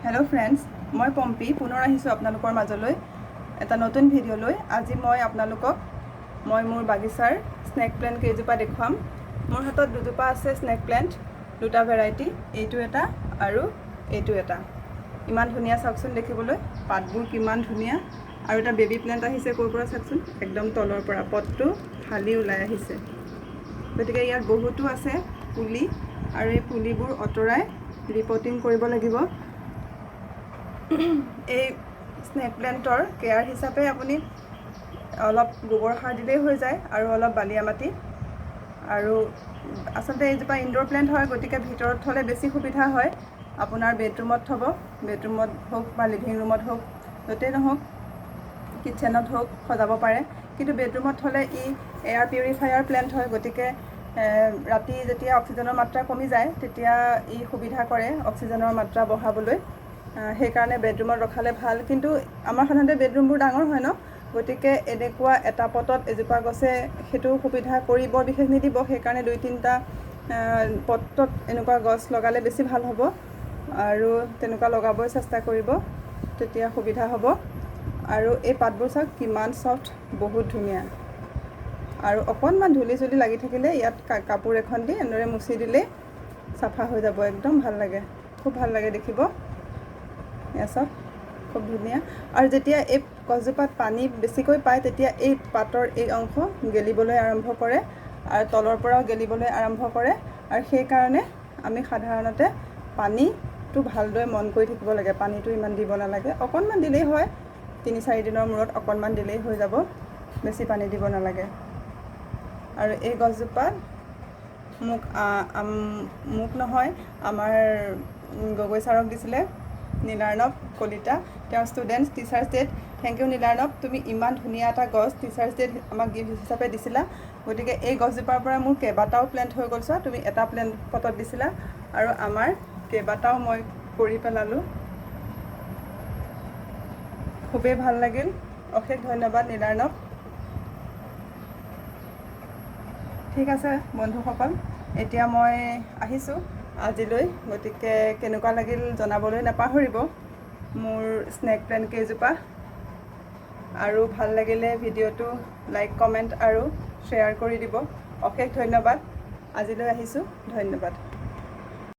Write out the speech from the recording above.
Hello' friends, মই পম্পী পুনৰ আহিছোঁ আপোনালোকৰ মাজলৈ এটা নতুন ভিডিঅ' লৈ। আজি মই আপোনালোকক মোৰ বাগিচাৰ স্নেক প্লেণ্ট কেইজোপা দেখুৱাম। মোৰ হাতত দুজোপা আছে স্নেক প্লেণ্ট, দুটা ভেৰাইটি, এইটো এটা আৰু এইটো এটা। ইমান ধুনীয়া চাওকচোন দেখিবলৈ, পাতবোৰ কিমান ধুনীয়া। আৰু এটা বেবী প্লেণ্ট আহিছে ক'ৰ পৰা চাওকচোন, একদম তলৰ পৰা পটটো ফালি ওলাই আহিছে। গতিকে ইয়াত বহুতো আছে পুলি, আৰু এই পুলিবোৰ আঁতৰাই ৰিপটিং কৰিব লাগিব। এই স্নেক প্লেণ্টৰ কেয়াৰ হিচাপে আপুনি অলপ গোবৰ সাৰ দিলেই হৈ যায় আৰু অলপ বালিয়া মাটি। আৰু আচলতে এইজোপা ইনডোৰ প্লেণ্ট হয়, গতিকে ভিতৰত থ'লে বেছি সুবিধা হয়। আপোনাৰ বেডৰুমত থ'ব, বেডৰুমত হওক বা লিভিং ৰুমত হওক, য'তেই নহওক, কিটচেনত হওক সজাব পাৰে। কিন্তু বেডৰুমত থ'লে ই এয়াৰ পিউৰিফায়াৰ প্লেণ্ট হয়, গতিকে ৰাতি যেতিয়া অক্সিজেনৰ মাত্ৰা কমি যায় তেতিয়া ই সুবিধা কৰে অক্সিজেনৰ মাত্ৰা বঢ়াবলৈ। সেইকাৰণে বেডৰুমত ৰখালে ভাল। কিন্তু আমাৰ সাধাৰণতে বেডৰুমবোৰ ডাঙৰ হয় ন, গতিকে এনেকুৱা এটা পটত এজোপা গছে সেইটো সুবিধা কৰি বৰ বিশেষ নিদিব। সেইকাৰণে 2-3টা পটত এনেকুৱা গছ লগালে বেছি ভাল হ'ব, আৰু তেনেকুৱা লগাবই চেষ্টা কৰিব, তেতিয়া সুবিধা হ'ব। আৰু এই পাতবোৰ চাওক কিমান ছফ্ট, বহুত ধুনীয়া। আৰু অকণমান ধূলি চুলি লাগি থাকিলে ইয়াত কাপোৰ এখন দি এনেদৰে মুচি দিলেই চাফা হৈ যাব। একদম ভাল লাগে, খুব ভাল লাগে দেখিব। এয়া চাওক খুব ধুনীয়া। আৰু যেতিয়া এই গছজোপাত পানী বেছিকৈ পায় তেতিয়া এই পাতৰ এই অংশ গেলিবলৈ আৰম্ভ কৰে আৰু তলৰ পৰাও গেলিবলৈ আৰম্ভ কৰে। আৰু সেইকাৰণে আমি সাধাৰণতে পানীটো ভালদৰে মন কৰি থাকিব লাগে। পানীটো ইমান দিব নালাগে, অকণমান দিলেই হয়। 3-4 দিনৰ মূৰত অকণমান দিলেই হৈ যাব, বেছি পানী দিব নালাগে। আৰু এই গছজোপাত মোক নহয়, আমাৰ গগৈ ছাৰক দিছিলে নীলাৰ্ণৱ কলিতা, তেওঁৰ ষ্টুডেণ্টছ টিচাৰ্ছ ডে'ত। থেংক ইউ নীলাৰ্ণৱ, তুমি ইমান ধুনীয়া এটা গছ টিচাৰ্ছ ডে'ত আমাক গিফ্ট হিচাপে দিছিলা। গতিকে এই গছজোপাৰ পৰা মোৰ কেইবাটাও প্লেণ্ট হৈ গ'ল। চোৱা, তুমি এটা প্লেণ্ট পটত দিছিলা আৰু আমাৰ কেইবাটাও মই কৰি পেলালোঁ। খুবেই ভাল লাগিল, অশেষ ধন্যবাদ নীলাৰ্ণৱ। ঠিক আছে বন্ধুসকল, এতিয়া মই আহিছোঁ আজিলৈ। গতিকে কেনেকুৱা লাগিল জনাবলৈ নাপাহৰিব মোৰ স্নেক প্লেণ্ট কেইজোপা। আৰু ভাল লাগিলে ভিডিঅ'টো লাইক, কমেণ্ট আৰু শ্বেয়াৰ কৰি দিব। অশেষ ধন্যবাদ। আজিলৈ আহিছোঁ, ধন্যবাদ।